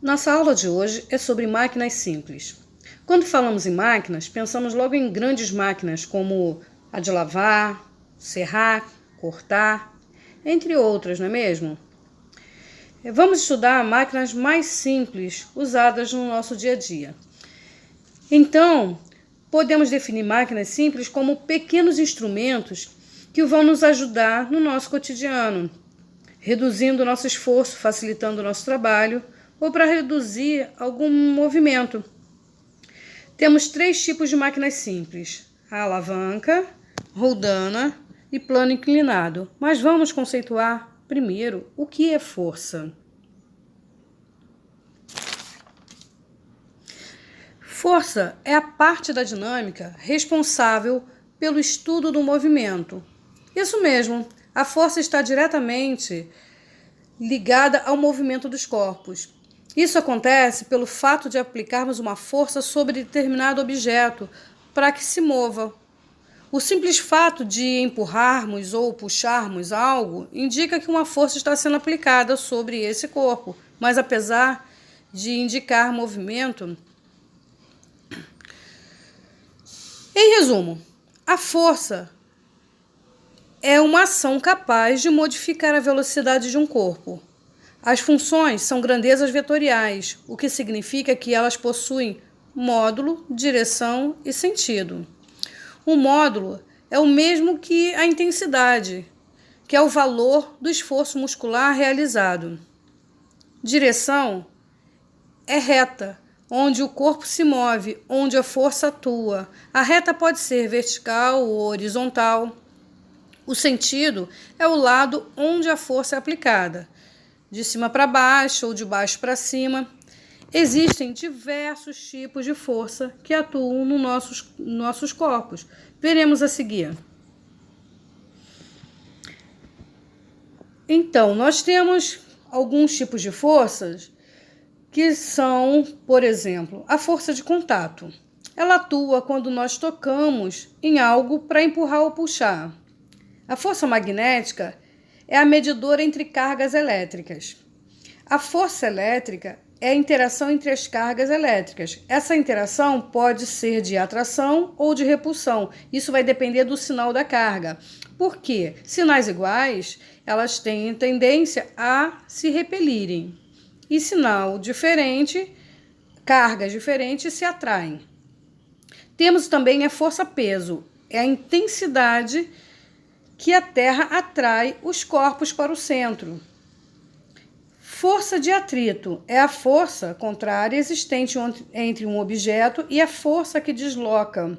Nossa aula de hoje é sobre máquinas simples. Quando falamos em máquinas, pensamos logo em grandes máquinas como a de lavar, serrar, cortar, entre outras, não é mesmo? Vamos estudar máquinas mais simples usadas no nosso dia a dia. Então, podemos definir máquinas simples como pequenos instrumentos que vão nos ajudar no nosso cotidiano, reduzindo o nosso esforço, facilitando o nosso trabalho, ou para reduzir algum movimento. Temos 3 tipos de máquinas simples: a alavanca, roldana e plano inclinado. Mas vamos conceituar primeiro o que é força. Força é a parte da dinâmica responsável pelo estudo do movimento. Isso mesmo, a força está diretamente ligada ao movimento dos corpos. Isso acontece pelo fato de aplicarmos uma força sobre determinado objeto para que se mova. O simples fato de empurrarmos ou puxarmos algo indica que uma força está sendo aplicada sobre esse corpo, mas apesar de indicar movimento. Em resumo, a força é uma ação capaz de modificar a velocidade de um corpo. As funções são grandezas vetoriais, o que significa que elas possuem módulo, direção e sentido. O módulo é o mesmo que a intensidade, que é o valor do esforço muscular realizado. Direção é reta, onde o corpo se move, onde a força atua. A reta pode ser vertical ou horizontal. O sentido é o lado onde a força é aplicada, de cima para baixo ou de baixo para cima. Existem diversos tipos de força que atuam nos nossos corpos. Veremos a seguir. Então, nós temos alguns tipos de forças que são, por exemplo, a força de contato. Ela atua quando nós tocamos em algo para empurrar ou puxar. A força magnética é a medidora entre cargas elétricas. A força elétrica é a interação entre as cargas elétricas. Essa interação pode ser de atração ou de repulsão. Isso vai depender do sinal da carga. Por quê? Sinais iguais, elas têm tendência a se repelirem. E sinal diferente, cargas diferentes se atraem. Temos também a força-peso. É a intensidade que a Terra atrai os corpos para o centro. Força de atrito é a força contrária existente entre um objeto e a força que desloca,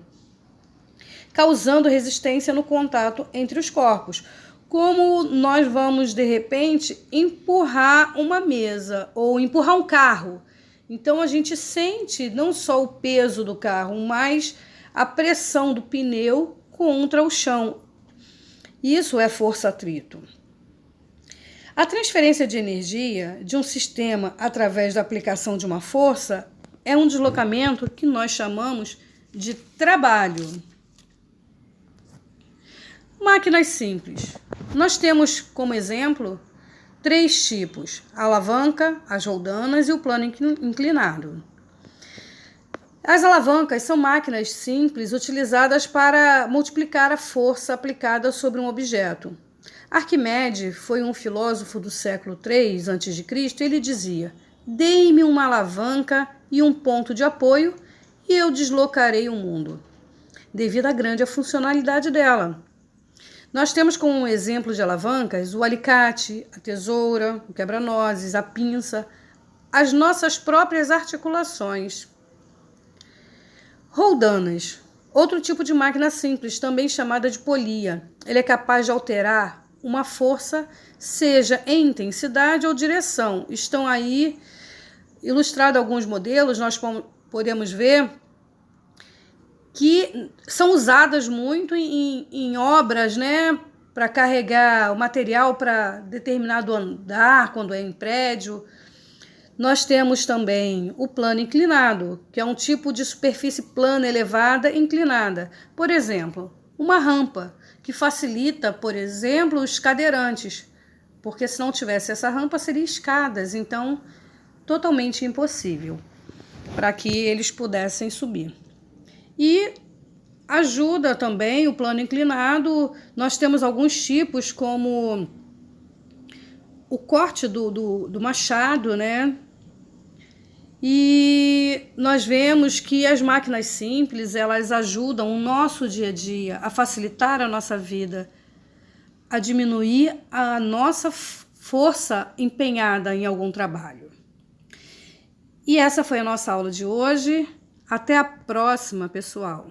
causando resistência no contato entre os corpos. Como nós vamos, de repente, empurrar uma mesa ou empurrar um carro. Então, a gente sente não só o peso do carro, mas a pressão do pneu contra o chão. Isso é força-atrito. A transferência de energia de um sistema através da aplicação de uma força é um deslocamento que nós chamamos de trabalho. Máquinas simples. Nós temos como exemplo 3 tipos: a alavanca, as roldanas e o plano inclinado. As alavancas são máquinas simples utilizadas para multiplicar a força aplicada sobre um objeto. Arquimedes foi um filósofo do século III a.C. Ele dizia: "Dei-me uma alavanca e um ponto de apoio e eu deslocarei o mundo", devido à grande funcionalidade dela. Nós temos como exemplo de alavancas o alicate, a tesoura, o quebra-nozes, a pinça, as nossas próprias articulações. Roldanas, outro tipo de máquina simples, também chamada de polia. Ele é capaz de alterar uma força, seja em intensidade ou direção. Estão aí ilustrados alguns modelos, nós podemos ver que são usadas muito em obras, né, para carregar o material para determinado andar, quando é em prédio. Nós temos também o plano inclinado, que é um tipo de superfície plana elevada e inclinada. Por exemplo, uma rampa, que facilita, por exemplo, os cadeirantes, porque se não tivesse essa rampa, seriam escadas. Então, totalmente impossível para que eles pudessem subir. E ajuda também o plano inclinado. Nós temos alguns tipos, como o corte do machado, né? E nós vemos que as máquinas simples, elas ajudam o nosso dia a dia, a facilitar a nossa vida, a diminuir a nossa força empenhada em algum trabalho. E essa foi a nossa aula de hoje. Até a próxima, pessoal!